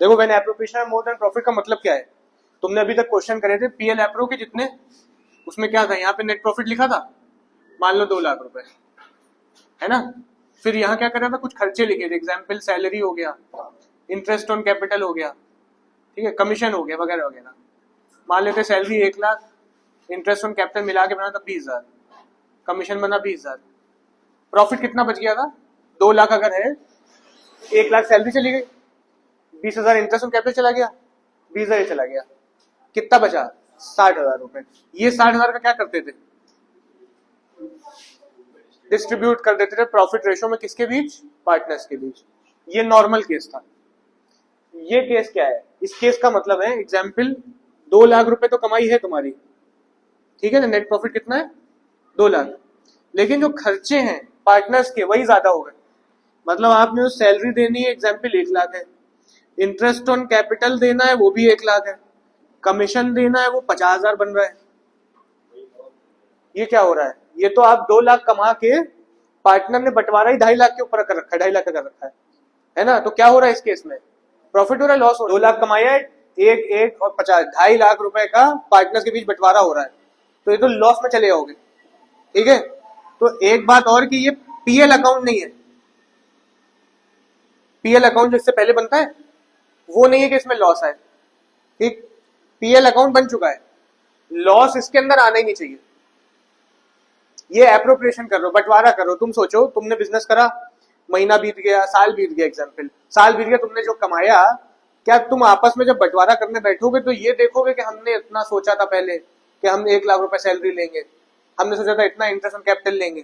देखो when appropriation है more than profit का मतलब क्या है? तुमने अभी तक क्वेश्चन करे थे पीएल एप्रो के जितने, उसमें क्या था, यहाँ पे नेट प्रॉफिट लिखा था, मान लो 2 लाख रुपए, है ना। फिर यहाँ क्या करा था, कुछ खर्चे लिखे थे, एग्जाम्पल सैलरी हो गया, इंटरेस्ट ऑन कैपिटल हो गया, ठीक है, कमीशन हो गया वगैरह वगैरह। मान लेते salary 1 lakh, interest on capital मिला के बना था 20,000, कमीशन बना 20,000, प्रॉफिट कितना बच गया था? 2 लाख अगर है, 1 लाख सैलरी चली गई, 20,000 इंटरेस्ट ऑन कैपिटल चला गया, 20,000 चला गया, कितना बचा? 60,000 रुपए। ये 60,000 का क्या करते थे? डिस्ट्रीब्यूट कर देते थे प्रॉफिट रेशो में, किसके बीच? पार्टनर्स के बीच। ये नॉर्मल केस था। ये केस क्या है? इस केस का मतलब है, एग्जाम्पल 2 लाख रुपए तो कमाई है तुम्हारी, ठीक है ना, नेट प्रॉफिट कितना है? 2 लाख, लेकिन जो खर्चे हैं पार्टनर्स के वही ज्यादा हो गए। मतलब आपने जो सैलरी देनी है एग्जाम्पल 1 लाख है, इंटरेस्ट ऑन कैपिटल देना है वो भी 1 लाख है, कमीशन देना है वो 50,000 बन रहा है। ये क्या हो रहा है? ये तो आप 2 लाख कमा के पार्टनर ने बंटवारा ही 2.5 लाख के ऊपर कर रखा है, 2.5 लाख का कर रखा है ना। तो क्या हो रहा है इस केस में? प्रॉफिट हो रहा है, लॉस हो रहा है? 2 लाख कमाया है, एक एक और 50, 2.5 लाख रुपए का पार्टनर्स के बीच बंटवारा हो रहा है, तो ये तो लॉस में चले जाओगे, ठीक है। तो एक बात और कि ये पीएल अकाउंट नहीं है, पीएल अकाउंट जो इससे पहले बनता है वो नहीं है कि इसमें लॉस आए, ठीक। पीएल अकाउंट बन चुका है, लॉस इसके अंदर आना ही नहीं चाहिए। ये एप्रोप्रिएशन कर रहे हो, बंटवारा कर रहे हो। तुम सोचो, तुमने बिजनेस करा, महीना बीत गया, साल बीत गया, एग्जाम्पल साल बीत गया, तुमने जो कमाया, क्या तुम आपस में जब बंटवारा करने बैठोगे तो ये देखोगे कि हमने इतना सोचा था पहले कि हम 1 लाख रुपए सैलरी लेंगे, हमने सोचा था इतना इंटरेस्ट ऑन कैपिटल लेंगे,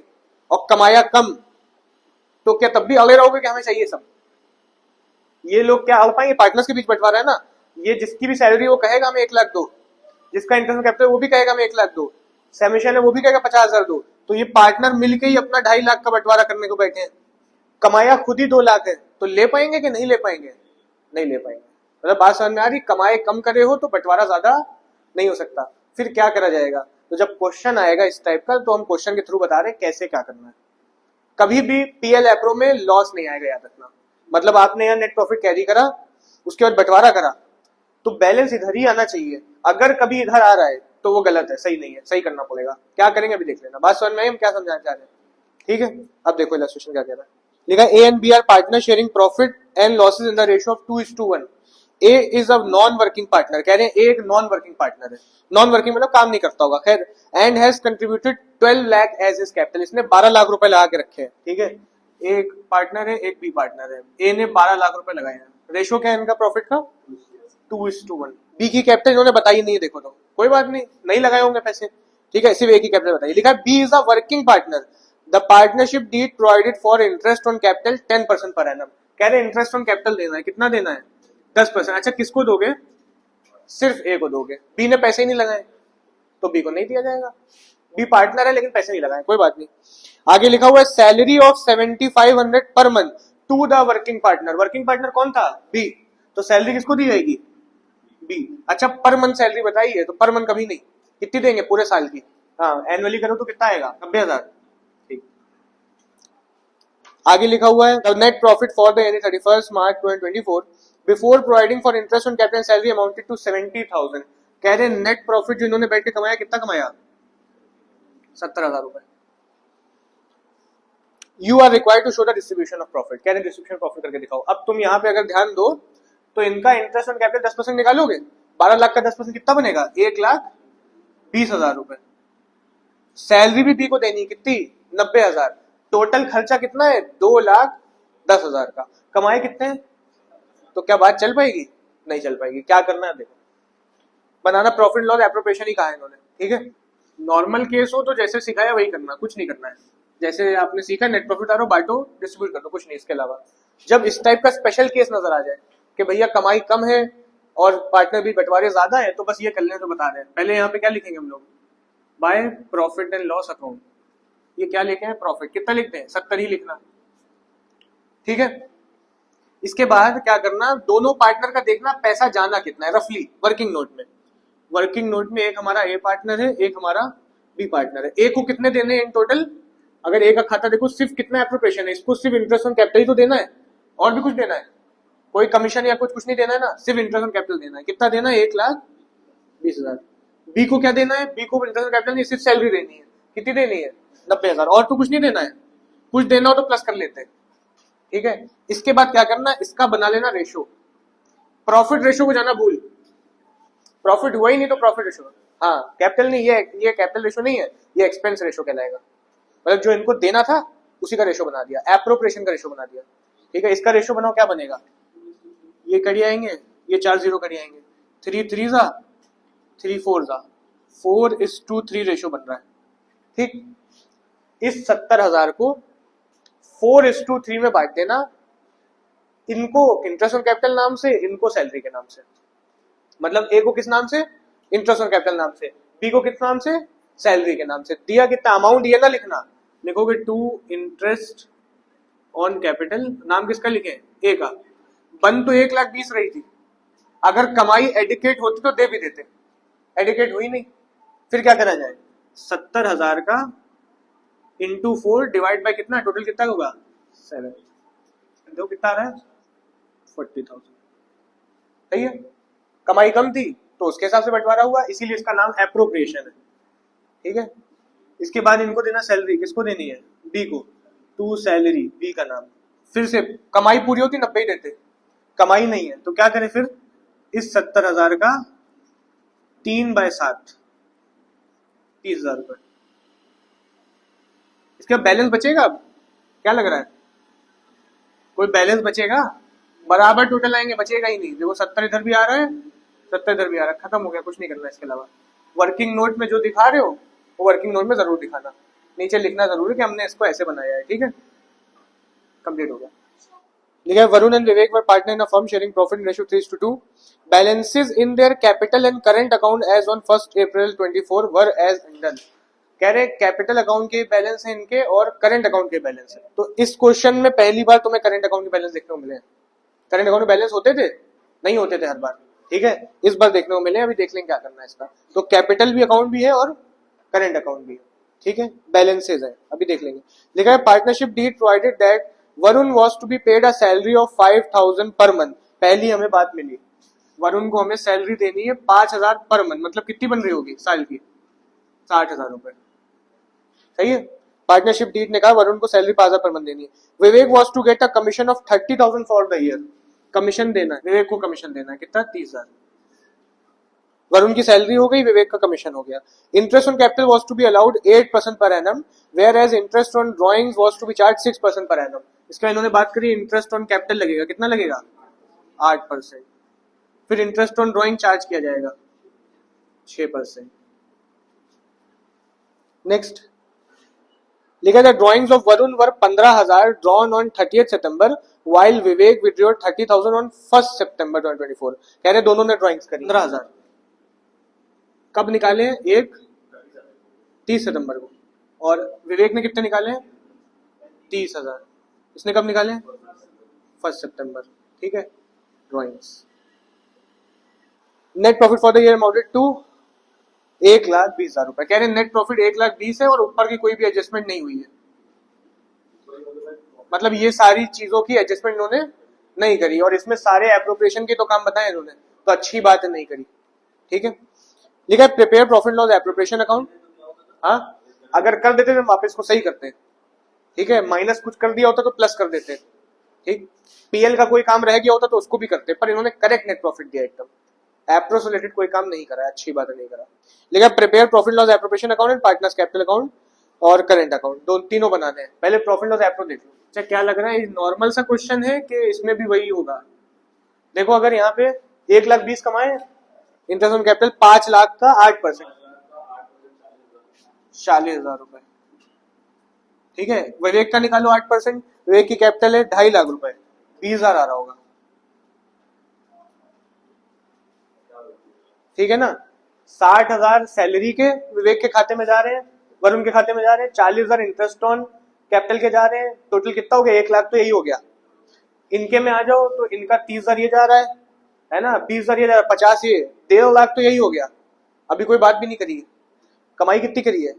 और कमाया कम, तो क्या तब भी अवेयर रहोगे कि हमें चाहिए सब? ये लोग क्या हो पाएंगे? पार्टनर्स के बीच बंटवारा है ना, ये जिसकी भी सैलरी वो कहेगा हमें 1 लाख दो, जिसका इंटरेस्ट ऑन कैपिटल वो भी कहेगा हमें 1 लाख दो, सैमिशन है वो भी कहेगा 50,000 दो। तो ये पार्टनर मिलके ही अपना 2.5 लाख का बंटवारा करने को बैठे हैं, कमाया खुद ही 2 लाख है, तो ले पाएंगे कि नहीं ले पाएंगे? नहीं ले पाएंगे। मतलब बात समझ में आ रही? कमाए कम करे हो तो बंटवारा ज्यादा नहीं हो सकता। फिर क्या करा जाएगा? तो जब क्वेश्चन आएगा इस टाइप का, तो हम क्वेश्चन के थ्रू बता रहे हैं कैसे क्या करना है। कभी भी पीएल एप्रो में लॉस नहीं आएगा, याद रखना। मतलब आपने यहाँ नेट प्रॉफिट कैरी करा, उसके बाद बंटवारा करा, तो बैलेंस इधर ही आना चाहिए। अगर कभी इधर आ रहा है तो वो गलत है, सही नहीं है, सही करना पड़ेगा। क्या करेंगे अभी देख लेना। बात समझ में आई हम क्या समझाना चाह रहे हैं? ठीक है, अब देखो इलस्ट्रेशन क्या कह रहा है। लिखा A and B are partner sharing profit and losses in the ratio of 2:1। A is a non working partner, कह रहे हैं ए एक नॉन वर्किंग पार्टनर है। नॉन वर्किंग मतलब काम नहीं करता होगा, खैर। And has contributed 12 lakh as his capital, इसने 12 लाख रुपए लगा के रखे हैं, ठीक है। एक पार्टनर है, एक बी पार्टनर है, ए ने 12 लाख रुपए लगाए हैं। रेशियो क्या है इनका प्रॉफिट का? 2:1। बी की कैपिटल इन्होंने बताई नहीं है, देखो तो कोई बात नहीं, नहीं लगाए होंगे पैसे, ठीक है, सिर्फ ए की कैपिटल बताइए। लिखा B is a working partner, the partnership deed provided for interest on capital 10% per annum. कह रहे इंटरेस्ट ऑन कैपिटल देना है, कितना देना है? 10%। अच्छा किसको दोगे? सिर्फ ए को दोगे, बी ने पैसे ही नहीं लगाए तो बी को नहीं दिया जाएगा। बी पार्टनर है लेकिन पैसे नहीं लगाए, कोई बात नहीं। आगे लिखा हुआ है salary of 7,500 per month to the working partner. Working partner कौन था? बी, तो सैलरी किसको दी जाएगी? बी। अच्छा पर मंथ सैलरी बताई है, तो पर मंथ कभी नहीं, कितनी देंगे पूरे साल की? हाँ एनुअली करो तो कितना आएगा? 90,000। ठीक, आगे लिखा हुआ है the net profit for the year 31 March 2024 before providing for interest on capital salary amounted to 70,000। कह रहे नेट प्रॉफिट जो इन्होंने बैठ के कमाया, कितना कमाया? 70,000 रुपए। You are required to show the distribution of profit, कह रहे डिस्ट्रीब्यूशन प्रॉफिट करके दिखाओ। अब तुम यहाँ पे अगर ध्यान दो तो इनका इंटरेस्ट ऑन कैपिटल 10% निकालोगे, 12 लाख का 10% कितना बनेगा? 1,20,000 रुपए। सैलरी भी बी को देनी कितनी? 90,000। टोटल खर्चा कितना है? 2,10,000 का। कमाए कितने हैं? तो क्या बात चल पाएगी? नहीं चल पाएगी। क्या करना है देखो, बनाना प्रॉफिट लॉस एप्रोप्रिएशन ही कहा है इन्होंने, ठीक है। नॉर्मल केस हो तो जैसे सिखाया वही करना, कुछ नहीं करना है। जैसे आपने सीखा नेट प्रॉफिट आ रहा हो, बांटो डिस्ट्रीब्यूट कर दो, कुछ नहीं इसके अलावा। जब इस टाइप का स्पेशल केस नजर आ जाए कि भैया कमाई कम है और पार्टनर भी बंटवारे ज्यादा है, तो बस ये कर लें तो बता रहे हैं। पहले यहाँ पे क्या लिखेंगे हम लोग? By profit and loss account. ये क्या लिखे हैं? प्रॉफिट। कितना लिखते हैं? 70 ही लिखना, ठीक है। इसके बाद क्या करना, दोनों पार्टनर का देखना पैसा जाना कितना है रफली वर्किंग नोट में। वर्किंग नोट में एक हमारा ए पार्टनर है, एक हमारा बी पार्टनर है। ए को कितने देने हैं इन टोटल? अगर ए का खाता देखो सिर्फ कितना एप्रोप्रिएशन है, इसको सिर्फ इंटरेस्ट ऑन कैपिटल ही तो देना है, और भी कुछ देना है? कोई कमीशन या कुछ नहीं देना है ना, सिर्फ इंटरेस्ट ऑन कैपिटल देना है। कितना देना है? 1,20,000। बी को क्या देना है? बी को इंटरेस्ट ऑन कैपिटल नहीं, सिर्फ सैलरी देनी है। कितनी देनी है? 90,000। और तो कुछ नहीं देना है, कुछ देना हो तो प्लस कर लेते हैं, ठीक है। इसके बाद क्या करना है, इसका बना लेना रेशो। प्रॉफिट रेशो को जाना भूल, प्रॉफिट हुआ ही नहीं तो प्रॉफिट रेशो, हाँ कैपिटल नहीं, ये कैपिटल रेशो नहीं है, ये एक्सपेंस रेशो कहलाएगा। मतलब जो इनको देना था उसी का रेशो बना दिया, एप्रोप्रिएशन का रेशो बना दिया, ठीक है। इसका रेशो बनाओ, क्या बनेगा? ये कड़ी आएंगे, ये 4 0 कड़ी आएंगे, 3 3 जा 3 4 जा 4:3 रेशो बन रहा है, ठीक। इस 70,000 को 4:3 में बांट देना, इनको इंटरेस्ट ऑन कैपिटल नाम से, इनको सैलरी के नाम से। मतलब ए को किस नाम से? इंटरेस्ट ऑन कैपिटल नाम से, बी को किस नाम से? सैलरी के नाम से। दिया कितना अमाउंट, ये ना लिखना, लिखोगे टू इंटरेस्ट ऑन कैपिटल, नाम किसका लिखे? ए का। बन तो 1,20,000 रही थी, अगर कमाई एडिकेट होती तो दे भी देते, एडिकेट हुई नहीं, फिर क्या करा जाए? 70,000 का इंटू 4 डिवाइड बाय कितना, टोटल कितना होगा? 7। देखो कितना आ रहा है? 40,000। सही है, कमाई कम थी तो उसके हिसाब से बंटवारा हुआ, इसीलिए इसका नाम एप्रोप्रिएशन है, ठीक है। इसके बाद इनको देना सैलरी, किसको देनी है? बी को। टू सैलरी, बी का नाम। फिर से कमाई पूरी होती 90 ही देते, कमाई नहीं है तो क्या करें फिर? इस 70,000 का 3/7, 30,000 रुपए। इसका बैलेंस बचेगा? अब क्या लग रहा है, कोई बैलेंस बचेगा? बराबर टोटल आएंगे, बचेगा ही नहीं। देखो 70 इधर भी आ रहा है, 70 इधर भी आ रहा है, खत्म हो गया, कुछ नहीं करना इसके अलावा। वर्किंग नोट में जो दिखा रहे हो वो वर्किंग नोट में जरूर दिखाना, नीचे लिखना जरूर है कि हमने इसको ऐसे बनाया है, ठीक है। कंप्लीट हो गया। लिखा है Varun and Vivek were partner in a firm sharing profit in ratio 3:2। Balances in their capital and current account as on 1 April 24 were as under. कह रहे कैपिटल अकाउंट के बैलेंस है इनके और करंट अकाउंट के बैलेंस है। तो इस क्वेश्चन में पहली बार तुम्हें करंट अकाउंट के बैलेंस देखने को मिले हैं। करंट अकाउंट में बैलेंस होते थे? नहीं होते थे हर बार, ठीक है। इस बार देखने को मिले, अभी देख लेंगे क्या करना है इसका। तो कैपिटल भी अकाउंट भी है और करंट अकाउंट भी है, ठीक है। बैलेंसेज है, अभी देख लेंगे। लिखा है partnership deed provided that Varun was to be paid a salary of 5,000 per month. पहली हमें बात मिली, वरुण को हमें सैलरी देनी है 5,000 पर मंथ, मतलब कितनी बन रही होगी साल की? 60,000 रुपए, सही है। पार्टनरशिप डीड ने कहा वरुण को सैलरी 5,000 पर मंथ देनी है। Vivek was to get a commission of 30,000 for the year. Commission देना है विवेक को, कमीशन देना है कितना? 30,000। वरुण की सैलरी हो गई, विवेक का कमीशन हो गया। Interest on capital was to be allowed 8% per annum, whereas interest on drawings was to be charged 6% per annum. इसका इन्होंने बात करी, इंटरेस्ट ऑन कैपिटल लगेगा, कितना लगेगा? 8%। फिर इंटरेस्ट ऑन ड्रॉइंग चार्ज किया जाएगा 6%। नेक्स्ट लिखा था drawings of Varun were 15,000 drawn on 30th September while Vivek withdrew 30,000 on 1st सितंबर 2024। कह रहे दोनों ने ड्रॉइंग्स करी। 15,000 कब निकाले? एक 30 सितंबर को, और विवेक ने कितने निकाले? 30,000। इसने कब निकाले? 1 सितंबर, ठीक है। Drawings. Net profit for the year amounted to 1,20,000 रुपए। कह रहे नेट प्रॉफिट 1,20,000 है और ऊपर की कोई भी एडजस्टमेंट नहीं हुई है, मतलब ये सारी चीजों की एडजस्टमेंट इन्होंने नहीं करी, और इसमें सारे एप्रोप्रिएशन के तो काम बताए इन्होंने, तो अच्छी बात है नहीं करी, ठीक है। लिखा है prepare profit loss appropriation account. हाँ, अगर कर देते तो वापस को सही करते हैं, ठीक है। माइनस कुछ कर दिया होता तो प्लस कर देते, ठीक। पीएल का कोई काम रह गया होता तो उसको भी करते, पर इन्होंने करेक्ट नेट प्रॉफिट दिया एकदम। एप्रो से रिलेटेड कोई काम नहीं करा, अच्छी बात है नहीं करा। लिखा prepare profit loss appropriation account and partners capital account और करंट अकाउंट, दो तीनों बनाने हैं। पहले प्रॉफिट लॉस एप्रो देख लो। अच्छा क्या लग रहा है, नॉर्मल सा क्वेश्चन है कि इसमें भी वही होगा? देखो अगर यहाँ पे 1,20,000 कमाए, इंटरेस्ट ऑन कैपिटल 5 लाख का 8%, 40,000 रुपए, ठीक है। विवेक का निकालो 8%, विवेक की कैपिटल है 2.5 लाख रुपए, 20,000 आ रहा होगा, ठीक है ना। 60,000 सैलरी के विवेक के खाते में जा रहे हैं, वरुण के खाते में जा रहे हैं, 40,000 इंटरेस्ट ऑन कैपिटल के जा रहे हैं, टोटल कितना हो गया? 1 लाख तो यही हो गया। इनके में आ जाओ तो इनका 30,000 ये जा रहा है ना, 20,000 ये जा रहा है, 50 ये, 1.5 लाख तो यही हो गया। अभी कोई बात भी नहीं करी है, कमाई कितनी करी है?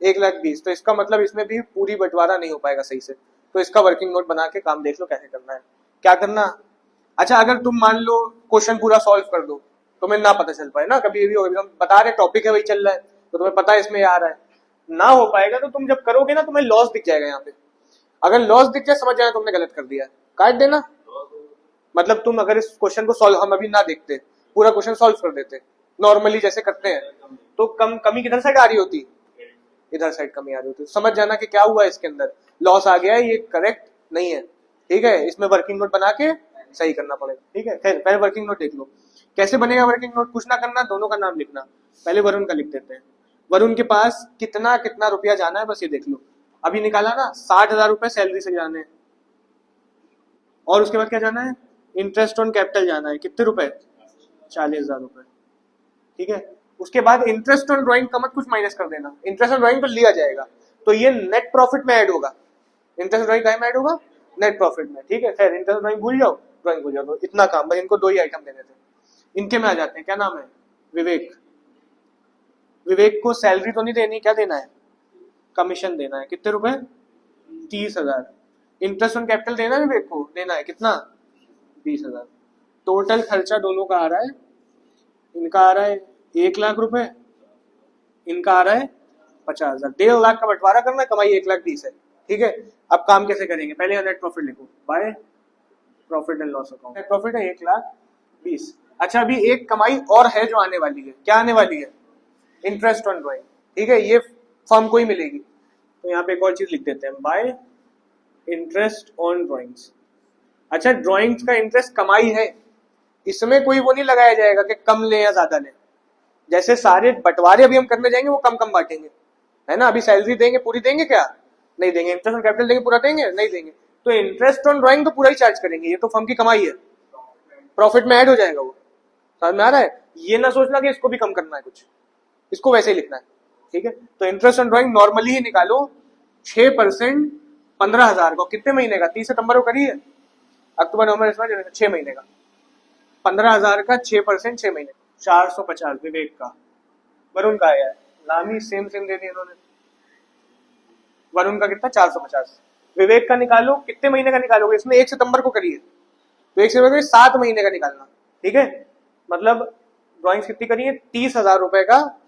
1,20,000। तो इसका मतलब इसमें भी पूरी बंटवारा नहीं हो पाएगा सही से, तो इसका वर्किंग नोट बना के काम देख लो कैसे करना है। क्या करना, अच्छा अगर तुम मान लो क्वेश्चन पूरा सॉल्व कर दो, तुम्हें ना पता चल पाए ना, कभी भी हम बता रहे टॉपिक है वही चल रहा है तो तुम्हें पता है इसमें आ रहा है, ना हो पाएगा तो तुम जब करोगे ना तुम्हें लॉस दिख जाएगा यहाँ पे। अगर लॉस दिख जाए समझ जाना तुमने गलत कर दिया, काट देना। मतलब तुम अगर इस क्वेश्चन को सॉल्व हम अभी ना देखते, पूरा क्वेश्चन सॉल्व कर देते नॉर्मली जैसे करते हैं, तो कमी किधर साइड आ रही होती, इधर साइड कमी आ रही होती, समझ जाना कि क्या हुआ इसके अंदर, लॉस आ गया है, ये करेक्ट नहीं है। ठीक है, इसमें वर्किंग नोट बना के सही करना पड़ेगा। ठीक है, खैर पहले वर्किंग नोट देख लो कैसे बनेगा वर्किंग नोट। कुछ ना करना, दोनों का नाम लिखना। पहले वरुण का लिख देते हैं। वरुण के पास कितना कितना रुपया जाना है बस ये देख लो। अभी निकाला ना 60,000 रुपए सैलरी से जाने हैं, और उसके बाद क्या जाना है, इंटरेस्ट ऑन कैपिटल जाना है, कितने रुपए, 40,000 रुपए। ठीक है, उसके बाद इंटरेस्ट ऑन ड्राइंग का मत कुछ माइनस कर देना, इंटरेस्ट ऑन ड्राइंग तो लिया जाएगा, तो ये नेट प्रॉफिट में ऐड होगा। इंटरेस्ट ड्राइंग का में ऐड होगा, नेट प्रॉफिट में। ठीक है, खैर इंटरेस्ट ड्राइंग भूल जाओ, ड्राइंग भूल जाओ, तो इतना काम बस, इनको 2 ही आइटम देने थे। इनके में आ जाते हैं, क्या नाम है, विवेक। विवेक को सैलरी तो नहीं देनी, क्या देना है, कमीशन देना है, कितने रुपए, 30,000। इंटरेस्ट ऑन कैपिटल देना है विवेक को, देना है कितना, 20,000। टोटल खर्चा दोनों का आ रहा है, इनका आ रहा है 1,00,000 रुपए, इनका आ रहा है 50,000। 1.5 लाख का बंटवारा करना है, कमाई 1,20,000 है। ठीक है, अब काम कैसे करेंगे, पहले नेट प्रॉफिट लिखो, by profit and loss account. Net profit है 1,20,000। अच्छा अभी एक कमाई और है जो आने वाली है, क्या आने वाली है, इंटरेस्ट ऑन ड्राइंग। ठीक है, ये फर्म को ही मिलेगी, तो यहाँ पे एक और चीज लिख देते हैं, बाय इंटरेस्ट ऑन ड्राइंग्स। अच्छा ड्राइंग्स का इंटरेस्ट कमाई है, इसमें कोई वो नहीं लगाया जाएगा कि कम ले या ज्यादा ले। जैसे सारे बंटवारे अभी हम करने जाएंगे वो कम कम बांटेंगे, है ना। अभी सैलरी देंगे पूरी देंगे क्या, नहीं देंगे। इंटरेस्ट ऑन कैपिटल देंगे पूरा देंगे, नहीं देंगे। तो इंटरेस्ट ऑन ड्राइंग तो पूरा ही चार्ज करेंगे, ये तो फर्म की कमाई है, प्रॉफिट में ऐड हो जाएगा वो। समझ में आ रहा है, ये ना सोचना कि इसको भी कम करना है कुछ, इसको वैसे ही लिखना है। ठीक है, तो इंटरेस्ट ऑन ड्राइंग नॉर्मली ही निकालो 6%, 15,000 को कितने महीने का, 30 सितंबर को करिए, अक्टूबर नवंबर इसमें 6 महीने का, 15,000 का 6%, 6 महीने, 450 विवेक का। वरुण का आया है, नाम ही सेम सेम दे दिया इन्होंने। वरुण का कितना, 450। विवेक का निकालो, कितने महीने का निकालोगे, इसमें 1 सितंबर को करिए, तो 1 सितंबर 7 महीने का निकालना। ठीक है, मतलब ड्राइंग्स कितनी करिए, 30,000 रुपए का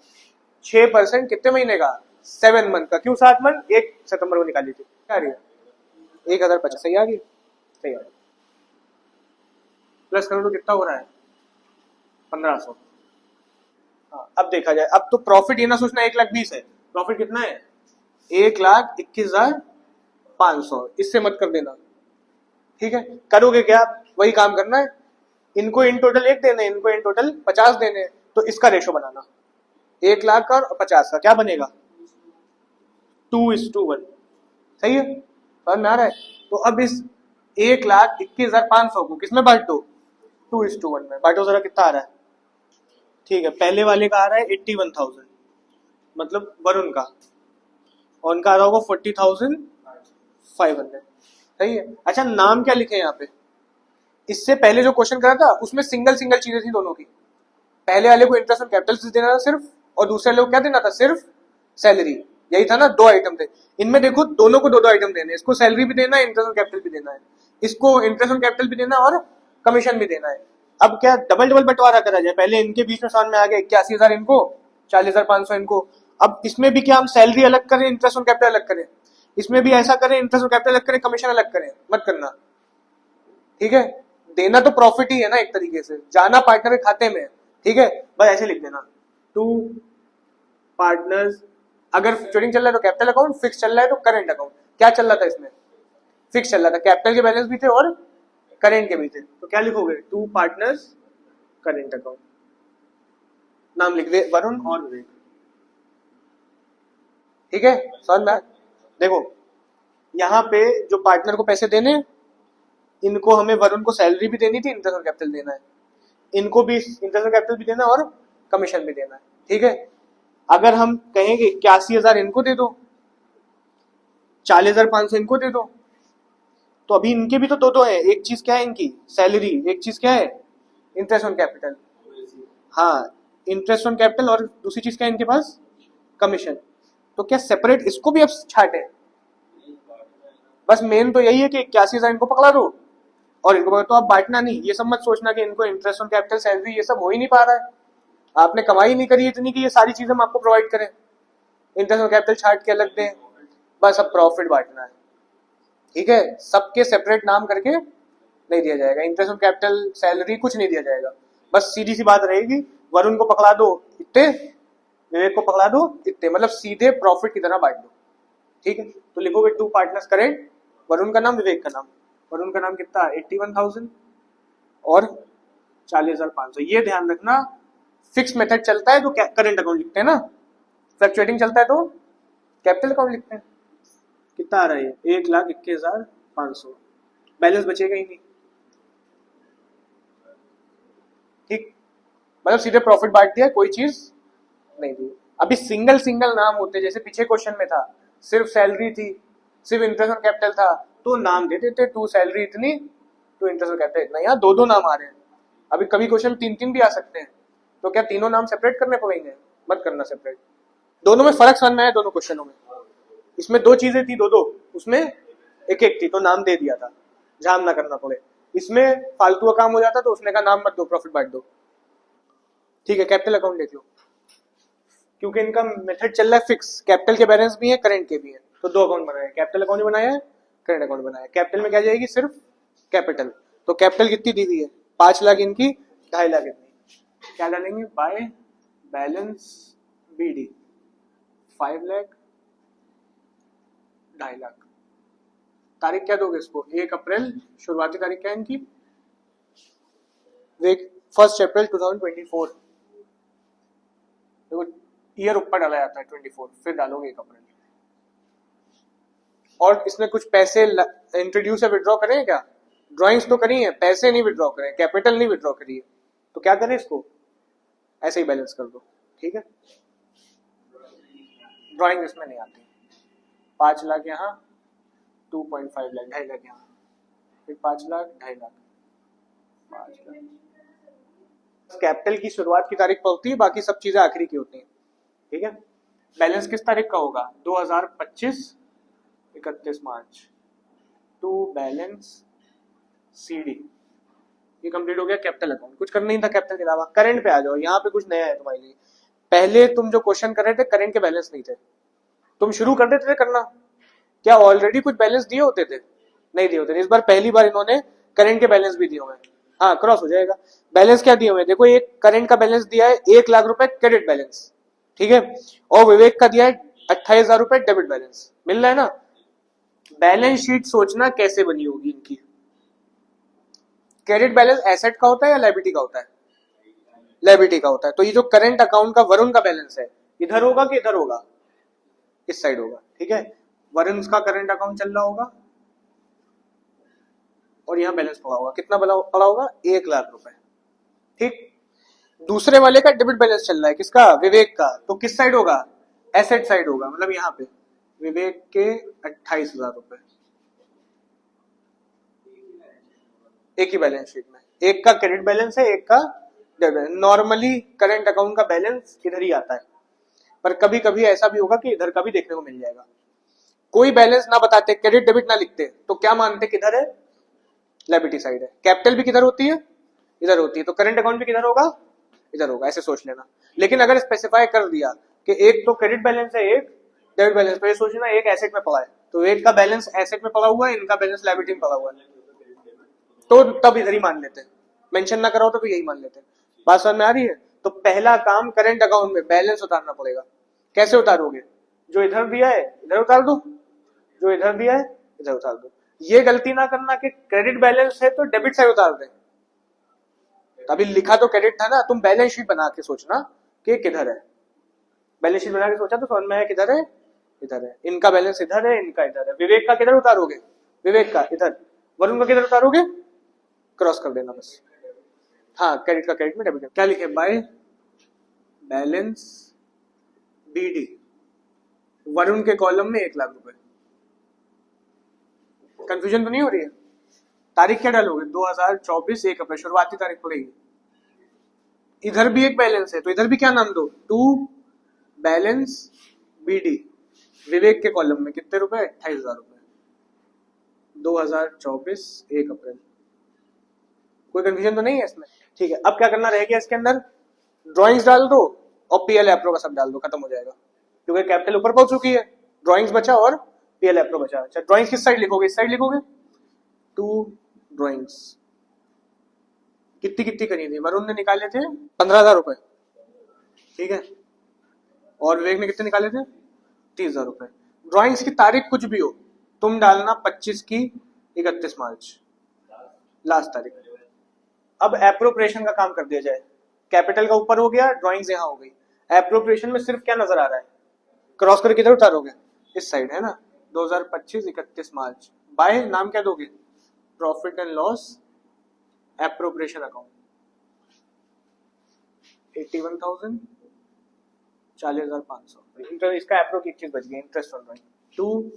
6% कितने महीने का, 7 मंथ का। क्यों 7 मंथ, 1 सितंबर को निकाली थी, क्या आ रही है, 1,050। सही आ गई, सही आ गई। प्लस करो तो कितना हो रहा है, 1,500। हाँ, अब देखा जाए, अब तो प्रॉफिट ये ना सोचना 1,20,000 है, प्रॉफिट कितना है, 1,21,500। इससे मत कर देना। ठीक है, करोगे क्या, वही काम करना है, इनको इन टोटल 1 देने, इनको इन टोटल 50 देने, तो इसका रेशो बनाना, 1,00,000 का और 50 का, क्या बनेगा, 2:1। सही है, समझ में आ रहा है। तो अब इस 1,21,500 को किसमें बांट दो, 2:1 में बांटो जरा, कितना आ रहा है। ठीक है, पहले वाले का आ रहा है 81,000, मतलब वरुण का, और उनका आ रहा होगा 40,500। सही है। अच्छा नाम क्या लिखे यहाँ पे, इससे पहले जो क्वेश्चन करा था उसमें सिंगल सिंगल चीजें थी दोनों की। पहले वाले को इंटरेस्ट ऑन कैपिटल देना था सिर्फ, और दूसरे वाले को क्या देना था, सिर्फ सैलरी। यही था ना, 2 आइटम थे। इनमें देखो दोनों को 2-2 आइटम देने, इसको सैलरी भी देना है, इंटरेस्ट ऑन कैपिटल भी देना है, इसको इंटरेस्ट ऑन कैपिटल भी देना है और कमीशन भी देना है। अब क्या डबल डबल बंटवारा करा जाए, पहले इनके बीच में समझ में आ गया, 81,000 इनको, 40,500 इनको। अब इसमें भी क्या हम सैलरी अलग करें, इंटरेस्ट ऑन कैपिटल अलग करें, इसमें भी ऐसा करें, इंटरेस्ट ऑन कैपिटल अलग करें, कमीशन अलग करें, मत करना। ठीक है, देना तो प्रॉफिट ही है ना, एक तरीके से जाना पार्टनर के खाते में। ठीक है, बस ऐसे लिख देना, 2 पार्टनर्स। अगर ट्रेडिंग चल रहा है तो कैपिटल अकाउंट, फिक्स चल रहा है तो करेंट अकाउंट। क्या चल रहा था इसमें, फिक्स चल रहा था, कैपिटल के बैलेंस भी थे और करेंट के भी थे, तो क्या लिखोगे, 2 पार्टनर्स करेंट अकाउंट। नाम लिख दे वरुण और विवेक। ठीक है, समझ में। देखो यहाँ पे जो पार्टनर को पैसे देने, इनको हमें वरुण को सैलरी भी देनी थी, इंटरेस्ट ऑन कैपिटल देना है, इनको भी इंटरेस्ट ऑन कैपिटल भी देना और कमीशन भी देना है। ठीक है, अगर हम कहेंगे 81,000 इनको दे दो, 40,500 इनको दे दो, तो अभी इनके भी तो 2-2 है। एक चीज क्या है इनकी, सैलरी, एक चीज क्या है, इंटरेस्ट ऑन कैपिटल। हाँ, इंटरेस्ट ऑन कैपिटल, और दूसरी चीज क्या है इनके पास, कमीशन। तो क्या सेपरेट इसको भी अब छाटे, बस मेन तो यही है कि 81,000 इनको पकड़ा दो और इनको तो आप बांटना नहीं। ये सब मत सोचना कि इनको इंटरेस्ट ऑन कैपिटल, सैलरी, ये सब हो ही नहीं पा रहा है, आपने कमाई नहीं करी इतनी कि ये सारी चीजें हम आपको प्रोवाइड करें, इंटरेस्ट ऑन कैपिटल छाट के अलग दें, बस अब प्रॉफिट बांटना है। ठीक है, सबके सेपरेट नाम करके नहीं दिया जाएगा, इंटरेस्ट ऑन कैपिटल, सैलरी कुछ नहीं दिया जाएगा, बस सीधी सी बात रहेगी, वरुण को पकड़ा दो इतने, विवेक को पकड़ा दो इतने, मतलब सीधे प्रॉफिट की तरह बांट दो। ठीक है, तो लिखोगे टू पार्टनर्स करेंट, वरुण का नाम, विवेक का नाम। वरुण का नाम कितना, 81,000 और 40,500। ये ध्यान रखना, फिक्स मेथड चलता है तो करेंट अकाउंट लिखते हैं ना, फ्लक्चुएटिंग चलता है तो कैपिटल अकाउंट लिखते हैं। कितना आ रहा है, 1,21,500, बैलेंस बचेगा ही नहीं। ठीक, मतलब सीधे प्रॉफिट बांट दिया, कोई चीज नहीं दी। अभी सिंगल सिंगल नाम होते, जैसे पीछे क्वेश्चन में था, सिर्फ सैलरी थी, सिर्फ इंटरेस्ट ऑन कैपिटल था, तो नाम दे देते, टू सैलरी इतनी, टू इंटरेस्ट ऑन कैपिटल इतना। यहाँ दो दो नाम आ रहे हैं, अभी कभी क्वेश्चन तीन तीन भी आ सकते हैं, तो क्या तीनों नाम सेपरेट करने पड़ेंगे? मत करना सेपरेट। दोनों में फर्क समझ में आया, दोनों क्वेश्चनों में। इसमें दो चीजें थी, दो दो, उसमें एक एक थी, तो नाम दे दिया था, जाम ना करना पड़े। इसमें फालतू का काम हो जाता, तो उसने कहा नाम मत दो, प्रॉफिट बांट दो। ठीक है, कैपिटल अकाउंट देख लो, क्योंकि इनका मेथड चल रहा है फिक्स, कैपिटल के बैलेंस भी है, करंट के भी है, तो दो अकाउंट बनाए, कैपिटल अकाउंट भी बनाया है, करंट अकाउंट बनाया है। कैपिटल में क्या जाएगी, सिर्फ कैपिटल, तो कैपिटल कितनी दी हुई है, 5 लाख इनकी, 2.5 लाख इतनी, क्या डालेंगे, by balance B, 5 lakh, 2.5 lakh. तारीख क्या दोगे इसको, 1 अप्रैल, शुरुआती तारीख क्या है इनकी, 1 अप्रैल 2024। देखो ईयर ऊपर डाला जाता है 24, फिर डालोगे 1 अप्रैल। और इसमें कुछ पैसे इंट्रोड्यूस या विड्रॉ करें क्या, ड्राइंग्स तो करी है, पैसे नहीं विड्रॉ करें, कैपिटल नहीं विड्रॉ करी है, तो क्या करें, इसको ऐसे ही बैलेंस कर दो। ठीक है, ड्राइंग इसमें नहीं आती, 5 लाख यहाँ, 2.5 लाख, 2.5 लाख यहाँ, फिर 5 लाख, 2.5 लाख, 5 लाख। कैपिटल की शुरुआत की तारीख पर होती है, बाकी सब चीजें आखिरी की होती हैं। ठीक है, बैलेंस किस तारीख का होगा, 2025 31 मार्च, टू बैलेंस सीडी। ये कंप्लीट हो गया कैपिटल अकाउंट, कुछ करना नहीं था कैपिटल के अलावा। करंट पे आ जाओ, यहाँ पे कुछ नया है तुम्हारे लिए। पहले तुम जो क्वेश्चन कर रहे थे करंट के बैलेंस नहीं थे, तुम शुरू कर देते थे करना, क्या ऑलरेडी कुछ बैलेंस दिए होते थे, नहीं दिए होते थे। इस बार पहली बार इन्होंने करंट के बैलेंस भी दिए हुए हैं, हाँ क्रॉस हो जाएगा। बैलेंस क्या दिए हुए हैं, देखो एक करंट का बैलेंस दिया है 1 लाख रुपए क्रेडिट बैलेंस, ठीक है, और विवेक का दिया है 28,000 रुपए डेबिट बैलेंस, मिल रहा है ना। बैलेंस शीट सोचना कैसे बनी होगी इनकी। क्रेडिट बैलेंस एसेट का होता है या लायबिलिटी का होता है, लायबिलिटी का होता है। तो ये जो करंट अकाउंट का वरुण का बैलेंस है, इधर होगा कि इधर होगा, इस साइड होगा। ठीक है, वरुण का करंट अकाउंट चल रहा होगा और यहां बैलेंस पड़ा होगा, कितना पड़ा होगा, 1 लाख रुपए। ठीक, दूसरे वाले का डेबिट बैलेंस चल रहा है, किसका, विवेक का, तो किस साइड होगा, एसेट साइड होगा, मतलब यहाँ पे विवेक के 28,000 रुपए एक ही बैलेंस शीट में, एक का क्रेडिट बैलेंस है, एक का debit balance. Normally current account का बैलेंस इधर ही आता है, पर कभी कभी ऐसा भी होगा कि इधर का भी देखने को मिल जाएगा। कोई बैलेंस ना बताते, क्रेडिट डेबिट ना लिखते, तो क्या मानते किधर है, लायबिलिटी साइड है। कैपिटल भी किधर होती है, इधर होती है, तो करंट अकाउंट भी किधर होगा, इधर होगा, ऐसे सोच लेना। लेकिन अगर स्पेसिफाई कर दिया कि एक तो क्रेडिट बैलेंस है, एक डेबिट बैलेंस, तो ये सोचना एक एसेट में पड़ा है, तो एक का बैलेंस एसेट में पड़ा हुआ है, इनका बैलेंस लायबिलिटी में पड़ा हुआ है, तो तब इधर ही मान लेते हैं, मेंशन ना करा हो तो यही मान लेते हैं। बात समझ में आ रही है। तो पहला काम करंट अकाउंट में बैलेंस उतारना पड़ेगा। कैसे उतारोगे, जो इधर दिया है इधर उतार दो, जो इधर दिया है इधर उतार दो। ये गलती ना करना कि क्रेडिट बैलेंस है तो डेबिट साइड उतार दे, अभी लिखा तो क्रेडिट था ना, तुम बैलेंस शीट बना के सोचना कि किधर है, बैलेंस शीट बना के सोचा तो समझ में आया किधर है, इधर है, इनका बैलेंस इधर है, इनका इधर है। विवेक का किधर उतारोगे, विवेक का इधर, वरुण का किधर उतारोगे, क्रॉस कर देना बस। हाँ, क्रेडिट का क्रेडिट में, डेबिट क्या लिखे, बाय बैलेंस बीडी, वरुण के कॉलम में 1 लाख रुपए। कंफ्यूजन तो नहीं हो रही है। तारीख क्या डालोगे, 2024 1 अप्रैल, शुरुआती तारीख पड़ेगी। इधर भी एक बैलेंस है तो इधर भी क्या नाम दो, टू बैलेंस बीडी, विवेक के कॉलम में कितने रुपए, 28,000 रुपए, 2024 1 अप्रैल। कोई कंफ्यूजन तो नहीं है इसमें? ठीक है, अब क्या करना रह गया इसके अंदर? ड्राइंग्स डाल दो और पीएल एप्रो का सब डाल दो, खत्म हो जाएगा, क्योंकि कैपिटल ऊपर पहुंच चुकी है, ड्राइंग्स बचा और पीएल एप्रो बचा। अच्छा, ड्राइंग्स किस साइड लिखोगे? इस साइड लिखोगे। 2 ड्राइंग्स कितनी कितनी करी थी? वरुण ने निकाले थे 15,000 रुपए, ठीक है, और विवेक ने कितने निकाले थे? 30,000 रुपए। ड्राइंग्स की तारीख कुछ भी हो, तुम डालना 25 की 31 मार्च, लास्ट तारीख। अब एप्रोप्रिएशन का काम कर दिया जाए। कैपिटल का ऊपर हो गया, ड्राइंग्स यहां हो गई। एप्रोप्रिएशन में सिर्फ क्या नजर आ रहा है? क्रॉस करके किधर उतारोगे? इस साइड, है ना। 2025 31 मार्च, बाय नाम क्या दोगे? Profit and loss appropriation account. 81,000, 40,500। इसका एप्रो की चीज बच गई, interest on drawing. 2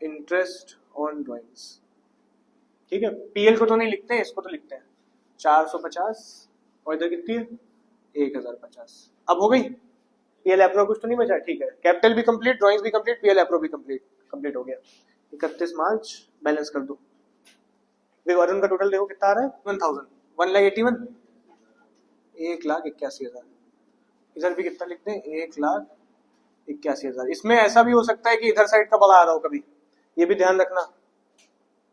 interest on drawings, ठीक है। पीएल को तो नहीं लिखते हैं, इसको तो लिखते हैं। 450 और इधर कितनी है? 1050। अब हो गई पीएल एप्रो, कुछ तो नहीं बचा, ठीक है। कैपिटल भी कंप्लीट, ड्राइंग्स भी कंप्लीट, पीएल एप्रो भी कंप्लीट हो गया। 31 मार्च बैलेंस कर दो। वरुण का टोटल देखो कितना आ रहा है? 1000, 1,81,000, 1,81,000। इधर भी कितना लिखते हैं? 1,81,000। इसमें ऐसा भी हो सकता है कि इधर साइड का बड़ा आ रहा हो कभी, ये भी ध्यान रखना।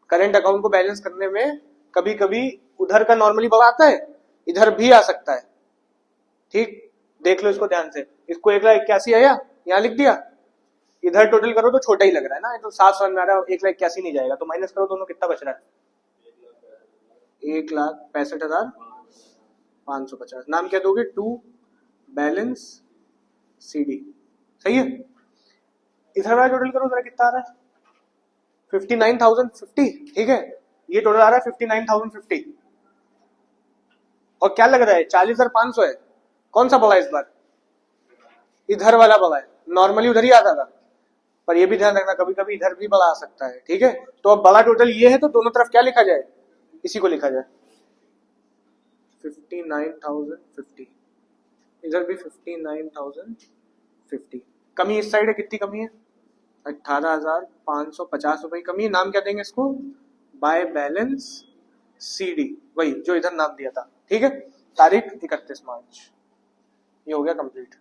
करंट अकाउंट को बैलेंस करने में कभी कभी उधर का नॉर्मली बड़ा आता है, इधर भी आ सकता है, ठीक। देख लो इसको ध्यान से। इसको 1,81,000 आया, यहाँ लिख दिया। इधर टोटल करो तो छोटा ही लग रहा है ना, तो 7 समझ में आ रहा है, 1,81,000 नहीं जाएगा, तो माइनस करो दोनों, कितना बच रहा है? 1,65,550। नाम क्या दोगे? 2 बैलेंस CD, सही है। इधर वाला टोटल करो जरा, कितना आ रहा है? 59,050, ठीक है। ये टोटल आ रहा है 59,050। और क्या लग रहा है? 40,500 है। कौन सा बड़ा है इस बार? इधर वाला बड़ा है। नॉर्मली उधर ही आता था, पर ये भी ध्यान रखना कभी कभी इधर भी बड़ा आ सकता है, ठीक है। तो अब बड़ा टोटल ये है, तो दोनों तरफ क्या लिखा जाए? इसी को लिखा जाए, 59,050। इधर भी 59,050। कमी इस साइड है, कितनी कमी है? 18,550 रुपए की कमी है। नाम क्या देंगे इसको? बाय बैलेंस CD, वही जो इधर नाम दिया था, ठीक है। तारीख 31 मार्च। ये हो गया कंप्लीट।